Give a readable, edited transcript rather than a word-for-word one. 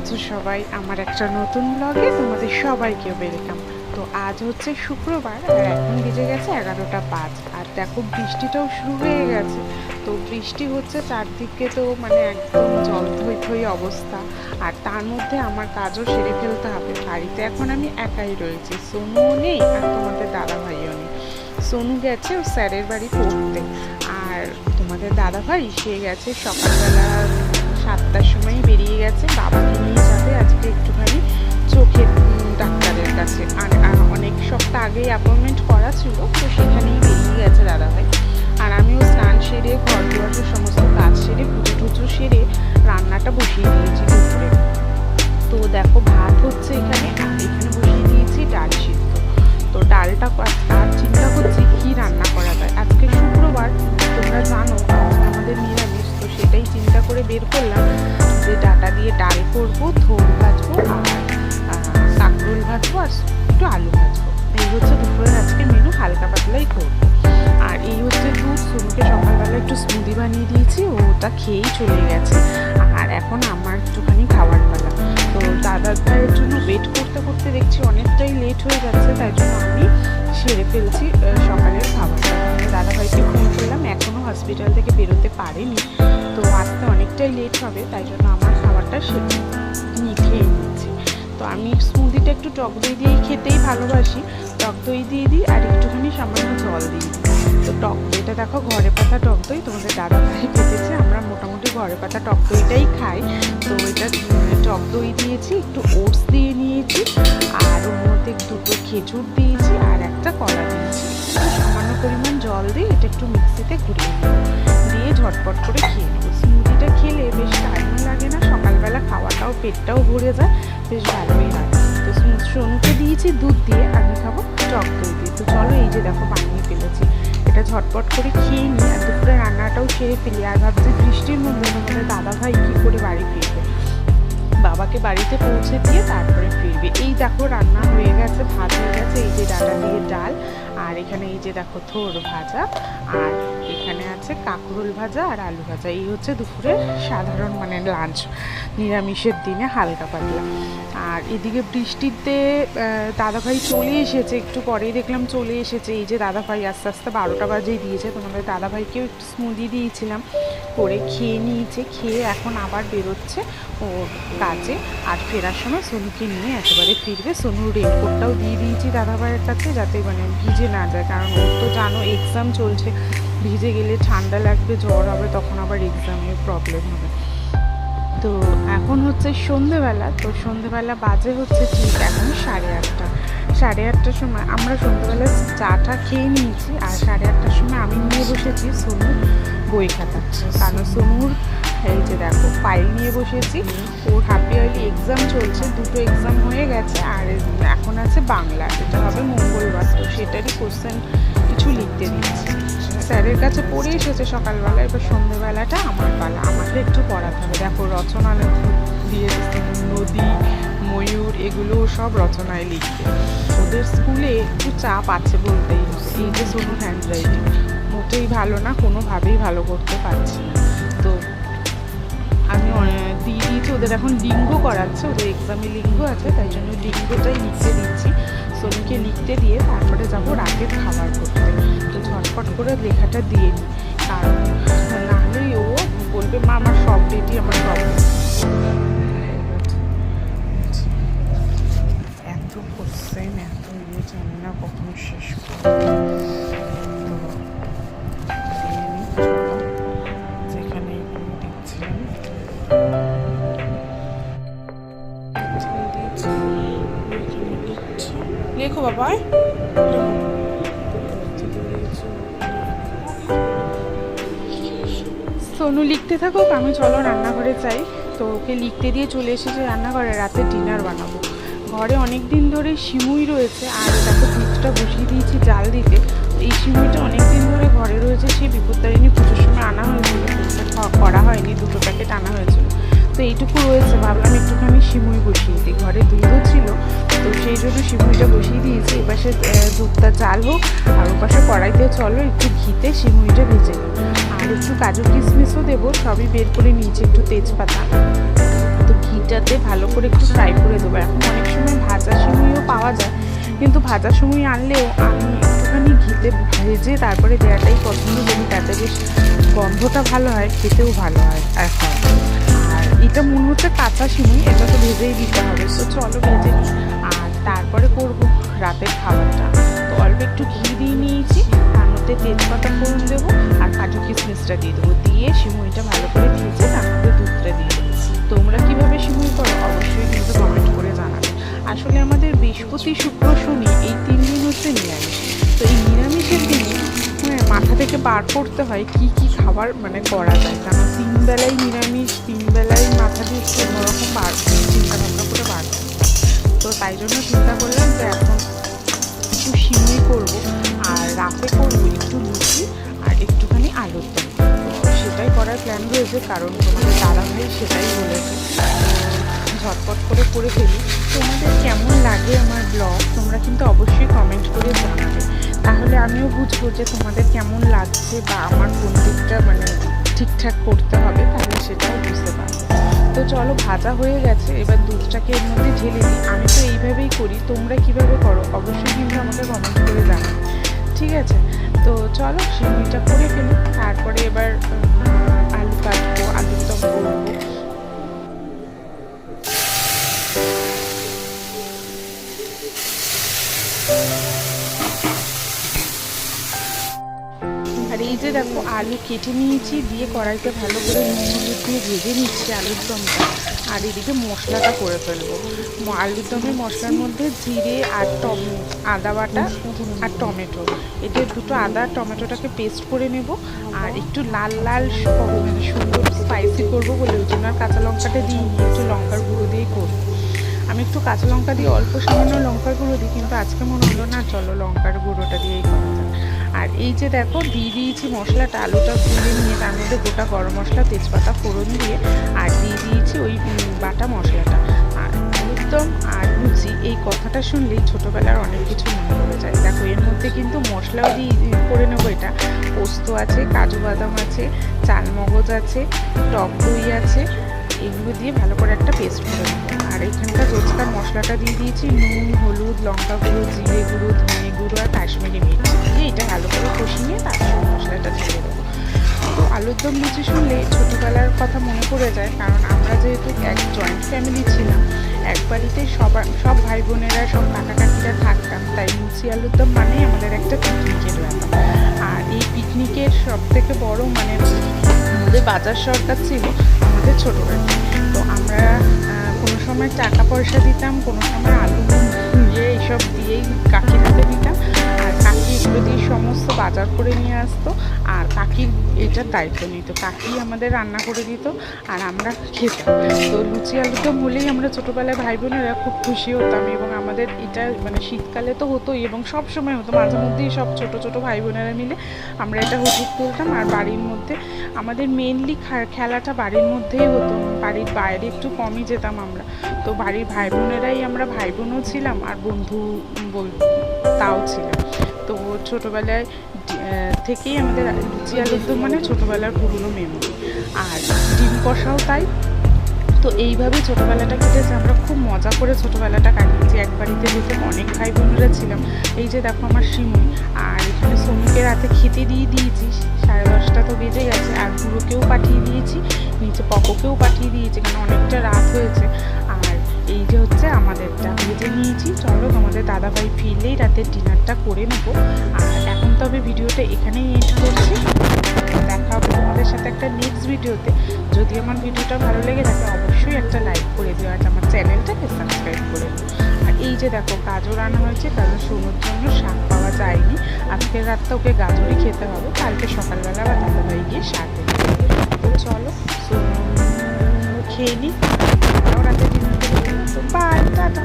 আছো সবাই? আমার একটা নতুন ব্লগে তোমাদের সবাইকে ওয়েলকাম। তো আজ হচ্ছে শুক্রবার আর এখন বেজে গেছে 11টা 5। আর দেখো বৃষ্টিটাও শুরু হয়ে গেছে। তো বৃষ্টি হচ্ছে চারদিকে, তো মানে একদম জল থই থই অবস্থা। আর তার মধ্যে আমার কাজও সেরে ফেলতে হবে। বাড়িতে এখন আমি একাই রয়েছি, সোনুও নেই আর তোমাদের দাদা ভাইও নেই। সোনু গেছে ওর স্যারের বাড়ি পড়তে, আর তোমাদের দাদা ভাই সে গেছে সকালবেলা 7টার সময় বেরিয়ে গেছে, বাবাকে নিয়ে যাবে আজকে একটুখানি চোখের ডাক্তারের কাছে। আর অনেক সপ্তাহ আগেই অ্যাপয়েন্টমেন্ট করা ছিল, তো সেখানেই বেরিয়ে গেছে দাদাভাই। আর আমিও স্নান সেরে ঘর দুয়ার সমস্ত কাজ সেরে পুজো টুজো সেরে রান্নাটা বসিয়ে দিয়েছি দুপুরে। তো দেখো ভাত হচ্ছে এখানে, আর এখানে বসিয়ে দিয়েছি ডাল সিদ্ধ। তো ডালটা আর চিন্তা করছি কী রান্না করা যায়। আজকে শুক্রবার, তোমরা জানো আমাদের নিরামিষ, তো সেটাই চিন্তা করে বের করলাম যে ডাটা দিয়ে ডাল করবো, থোড় ভাজবো আর কাঁকরোল ভাজবো আর একটু আলু ভাজবো। এই হচ্ছে দুপুরের আজকে মেনু, হালকা পাতলাই করবো। আর এই হচ্ছে দুধ, সোনুকে সকালবেলা একটু স্মুদি বানিয়ে দিয়েছি, ওটা খেয়েই চলে গেছে। আর এখন আমার একটুখানি খাবার পালা। তো দাদার ভাইয়ের জন্য ওয়েট করতে করতে দেখছি অনেকটাই লেট হয়ে যাচ্ছে, তাই জন্য আমি সেরে ফেলছি সকালের খাবারটা। দাদা ভাইকে ফোন করলাম, এখনও হসপিটাল থেকে বেরোতে পারেনি, তো আসতে অনেকটাই লেট হবে, তাই জন্য আমার খাবারটা খেয়ে নিচ্ছি। তো আমি স্মুদিটা একটু টক দই দিয়েই খেতেই ভালোবাসি, টক দই দিয়ে দিই আর একটুখানি সামান্য জল দিয়ে দিই। তো টক দইটা দেখো ঘরে পাতা টক দই, তোমাদের দাদা ভাই পেতেছে, আমরা মোটামুটি ঘরে পাতা টক দইটাই খাই। তো এটা টক দই দিয়েছি, একটু ওটস দিয়ে নিয়েছি, আর ওর মধ্যে দুটো খেজুর দিয়েছি আর একটা কলা দিয়েছি। সামান্য পরিমাণ জল দিয়ে এটা একটু মিক্সিতে ঘুরিয়ে নেব, দিয়ে ঝটপট করে খেয়ে নেবো। স্মুদিটা খেলে বেশ টাইমও লাগে না, সকালবেলা খাওয়াটাও পেটটাও ভরে যায়, বেশ ভালোই হয়। তো সোনুকে দিয়েছি দুধ দিয়ে, আমি খাবো টক দই দিয়ে। তো চলো, এই যে দেখো বানিয়ে ফেলেছি, এটা ঝটপট করে খেয়ে নিই আর দুপুরে রান্নাটাও সেরে ফেলি। আর ভাবছি বৃষ্টির মধ্যে আমাদের দাদা ভাই কী করে বাড়ি ফিরবে, বাবাকে বাড়িতে পৌঁছে দিয়ে তারপরে ফিরবে। এই দেখো রান্না হয়ে গেছে, ভাত হয়ে গেছে, এই যে ডাটা দিয়ে ডাল, আর এখানে এই যে দেখো থোড় ভাজা, আর এখানে আছে কাঁকরোল ভাজা আর আলু ভাজা। এই হচ্ছে দুপুরের সাধারণ মানে লাঞ্চ, নিরামিষের দিনে হালকা পাতলা। আর এদিকে বৃষ্টিতে দাদাভাই চলে এসেছে, একটু পরেই দেখলাম চলে এসেছে। এই যে দাদাভাই আস্তে আস্তে 12টা বাজেই দিয়েছে। তোমাদের দাদাভাইকেও একটু স্মুদি দিয়েছিলাম, করে খেয়ে নিয়েছে, খেয়ে এখন আবার বেরোচ্ছে ওর কাজে। আর ফেরার সময় সোনুকে নিয়ে একেবারে ফিরবে। সোনুর রেনকোটটাও দিয়ে দিয়েছি দাদাভাইয়ের কাছে, যাতে মানে ভিজে না যায়, কারণ ওর তো জানো এক্সাম চলছে, ভিজে গেলে ঠান্ডা লাগবে, জ্বর হবে, তখন আবার এক্সামের প্রবলেম হবে। তো এখন হচ্ছে সন্ধেবেলা, তো সন্ধেবেলা বাজে হচ্ছে ঠিক এখন 8:30। 8:30টার সময় আমরা সন্ধেবেলা চাটা খেয়ে নিয়েছি, আর 8:30টার সময় আমি নিয়ে বসেছি সোনুর বই খাতা। কারণ সোনুর এই যে দেখো ফাইল নিয়ে বসেছি, ওর হাফ ইয়ারলি এক্সাম চলছে, দুটো এক্সাম হয়ে গেছে, আর এখন আছে বাংলা, এটা হবে মঙ্গলবার, তো সেটারই কোশ্চেন কিছু লিখতে দিচ্ছি। স্যারের কাছে পড়ে এসেছে সকালবেলা, এবার সন্ধ্যেবেলাটা আমার পালা, আমাকে একটু পড়াতে হবে। দেখো রচনা দিয়ে নদী, ময়ূর, এগুলো সব রচনায় লিখবে। ওদের স্কুলে একটু চাপ আছে বলতেই হবে। এই যে সোনু হ্যান্ড রাইটিং মোটেই ভালো না, কোনোভাবেই ভালো করতে পারছি না। তো আমি দিয়ে দিয়েছি, ওদের এখন লিঙ্গ করাচ্ছে, ওদের এক্সামে লিঙ্গ আছে, তাই জন্য লিঙ্গটাই লিখতে দিচ্ছি। সোনুকে লিখতে দিয়ে তারপরে যাবো রাতের খাবার করতে। তো ঝটপট করে লেখাটা দিয়ে নিই, কারণ নাহলেই ও বলবে মা আমার সব রেডি, আমার সব এত কোশ্চেন, এত ইয়ে, জানি না কখন শেষ করবো। যেখানে দেখছিলাম লেখো বাবা। সোনু লিখতে থাকুক, আমি চলো রান্নাঘরে চাই। তো ওকে লিখতে দিয়ে চলে এসেছি রান্নাঘরে, রাতে ডিনার বানাবো। ঘরে অনেক দিন ধরে সিমুই রয়েছে, আর দেখো দুধটা বসিয়ে দিয়েছি জাল দিতে। এই সিমুইটা অনেক দিন ধরে ঘরে রয়েছে, সেই বিপত্তারিণী পুজোর সময় আনা হয়েছিল, করা হয়নি, 2 প্যাকেট আনা হয়েছিল। তো এইটুকু রয়েছে, ভাবলাম একটুখানি সিমুই বসিয়ে দিই, ঘরে দুধও ছিল, তো সেই জন্য সিমুইটা বসিয়ে দিয়েছি। এপাশে দুধটা জাল হোক, আর ওপাশে কড়াইতে চলো একটু ঘিতে সিমুইটা ভেজে নিই, আর একটু কাজু কিশমিশও দেবো, সবই বের করে নিয়েছি, একটু তেজপাতা। তো ঘি ঘিটাতে ভালো করে একটু ফ্রাই করে দেবো। এখন অনেক সময় ভাজা সিমুইও পাওয়া যায়, কিন্তু ভাজা সিমুই আনলেও আমি একটুখানি ঘিতে ভেজে তারপরে দেওয়াটাই পছন্দ করি, তাতে বেশ গন্ধটা ভালো হয়, খেতেও ভালো হয়। এখন আর এটা মনে হচ্ছে কাঁচা সিমুই, এটা তো ভেজেই দিতে হবে। তো চলো ভেজে নিই, আর তারপরে করব রাতের খাবারটা। তো অল্প একটু ঘি দিয়ে নিয়েছি, তার মধ্যে তেজপাতা ফোড়ন দেবো আর কাজু কিশমিশটা দিয়ে দেবো, দিয়ে সিমুইটা ভালো করে ভেজে তার মধ্যে দুধটা দিয়ে দেবো। তোমরা কীভাবে সিমুই করো অবশ্যই কিন্তু কমেন্ট করে জানাবে। আসলে আমাদের বৃহস্পতি, শুক্র, শনি এই 3 দিন হচ্ছে নিরামিষ। তো এই নিরামিষের দিনে মাথা থেকে বার করতে হয় কি কি খাবার করা যায়, কারণ 3 বেলায় নিরামিষ, 3 বেলায় মাথা দিয়ে অন্যরকম চিন্তা ভাবনা করে বার করতে হয়। তো তাই জন্য চিন্তা করলাম যে এখন একটু সিমুই করবো, আর রাতে করবো একটু লুচি আর একটুখানি আলুর দম। তো সেটাই করার প্ল্যান রয়েছে, কারণ তোমাদের দাদাভাই সেটাই বলেছে, ঝটপট করে ফেলি। তোমাদের কেমন লাগে আমার ব্লগ তোমরা কিন্তু অবশ্যই কমেন্ট করে জানাবে, তাহলে আমিও বুঝবো যে তোমাদের কেমন লাগছে বা আমার কোন দিকটা ঠিকঠাক করতে হবে, তাহলে সেটাও বুঝতে পারবো। তো চলো, ভাজা হয়ে গেছে, এবার দুধটাকে এর মধ্যে ঢেলে দিই। আমি তো এইভাবেই করি, তোমরা কিভাবে করো অবশ্যই কিন্তু আমাকে কমেন্ট করে জানাবে, ঠিক আছে? তো চলো সিমুইটা করে ফেলি, তারপরে এবার আলু কাটবো, আলুর দম করবো। আর এই যে দেখো আলু কেটে নিয়েছি, দিয়ে কড়াইতে ভালো করে নুন হলুদ দিয়ে ভেজে নিচ্ছি আলুর দমটা। আর এদিকে মশলাটা করে ফেলবো। আলুর দমের মশলার মধ্যে জিরে আর আদা বাটা আর টমেটো, এতে দুটো আদা আর টমেটোটাকে পেস্ট করে নেব। আর একটু লাল লাল সুন্দর স্পাইসি করবো বলে ওই জন্য আর কাঁচা লঙ্কাটা দিইনি, একটু লঙ্কার গুঁড়ো দিয়েই করবো। আমি একটু কাঁচা লঙ্কা দিয়ে অল্প সামান্য লঙ্কার গুঁড়ো দিই, কিন্তু আজকে মনে হলো না, চলো লঙ্কার গুঁড়োটা দিয়েই করা যায়। আর এই যে দেখো দিয়ে দিয়েছি মশলাটা, আলুটা ভুলে নিয়ে তার মধ্যে গোটা গরম মশলা, তেজপাতা ফোড়ন দিয়ে আর দিয়ে দিয়েছি ওই বাটা মশলাটা। আর একদম আর লুচি এই কথাটা শুনলেই ছোটোবেলার অনেক কিছু মনে পড়ে যায়। দেখো এর মধ্যে কিন্তু মশলাও দিয়ে করে নেবো। এটা পোস্ত আছে, কাজু বাদাম আছে, চালমগজ আছে, টক দই আছে, এগুলো দিয়ে ভালো করে একটা পেস্ট করে নেবো। আর এখানকার রোজকার মশলাটা দিয়ে দিয়েছি, নুন, হলুদ, লঙ্কা গুঁড়ো, জিরে গুঁড়ো, ধনে গুঁড়ো আর কাশ্মীরি মির্চ দিয়ে এটা ভালো করে কষিয়ে তারপর মশলাটা ঢেলে দেবো। তো আলুর দম লুচি শুনলে ছোটোবেলার কথা মনে পড়ে যায়, কারণ আমরা যেহেতু এক জয়েন্ট ফ্যামিলি ছিলাম, এক বাড়িতে সব ভাই বোনেরা, সব কাকা কাকিরা থাকতাম, তাই লুচি আলুর দম মানেই আমাদের একটা পিকনিকের ব্যাপার। আর এই পিকনিকের সব থেকে বড় আমাদের বাজার সরকার ছিল আমাদের ছোটোবেলায়। তো আমরা কোনো সময় টাকা পয়সা দিতাম, কোনো সময় আলু এইসব দিয়েই কাকির হাতে দিতাম, আর কাকি এগুলো দিয়ে সমস্ত বাজার করে নিয়ে আসতো, আর কাকির এটার দায়িত্ব নিত, কাকি আমাদের রান্না করে দিত আর আমরা খেতাম। তো লুচি আলুদম হলেই আমরা ছোটোবেলায় ভাই বোনেরা খুব খুশি হতাম, এবং আমাদের এটা শীতকালে তো হতোই এবং সব সময় হতো, মাঝে মধ্যেই সব ছোটো ছোটো ভাই বোনেরা মিলে আমরা এটা হুজুর তুলতাম। আর বাড়ির মধ্যে আমাদের মেনলি খেলাটা বাড়ির মধ্যেই হতো, বাড়ির বাইরে একটু কমই যেতাম আমরা। তো বাড়ির ভাই বোনেরাই আমরা ভাই বোনও ছিলাম আর বন্ধু তাও ছিলাম। তো ছোটোবেলায় থেকেই আমাদের লুচি আলুর দম ছোটোবেলার পুরনো মেমোরি। আর ডিম কষাও তাই। তো এইভাবেই ছোটোবেলাটা কেটেছে, আমরা খুব মজা করে ছোটোবেলাটা কাটিয়েছি। এক বাড়িতে যেতে অনেক ভাই বোনেরা ছিলাম। এই যে দেখো আমার সিমুই, আর এখানে শ্রমিকের হাতে খেতে দিয়ে দিয়েছি, 10:30 তো বেজে গেছে। আর গুঁড়োকেও পাঠিয়ে দিয়েছি, নিচে পকোকেও পাঠিয়ে দিয়েছি, কারণ অনেকটা রাত হয়েছে। আর এই যে হচ্ছে আমাদেরটা ভেজে নিয়েছি। চলো তোমাদের দাদাভাই ফিরলেই রাতের ডিনারটা করে নেবো। আর এখন তবে ভিডিওটা এখানেই এন্ড করছি, দেখা হবে তোমাদের সাথে একটা নেক্সট ভিডিওতে। যদি আমার ভিডিওটা ভালো লেগে থাকে অবশ্যই একটা লাইক করে দিও, আর আমার চ্যানেলটাকে সাবস্ক্রাইব করে দিও। আর এই যে দেখো গাজর আনা হয়েছে, কারণ সোনুর জন্য শাক পাওয়া যায়নি, আজকের রাতটা ওকে গাজরই খেতে হবে, কালকে সকালবেলা আবার দাদাভাই গিয়ে শাক দেবে। তো চলো খেয়ে নিই, রাতে ডিনার করে। তো বাই, টাটা।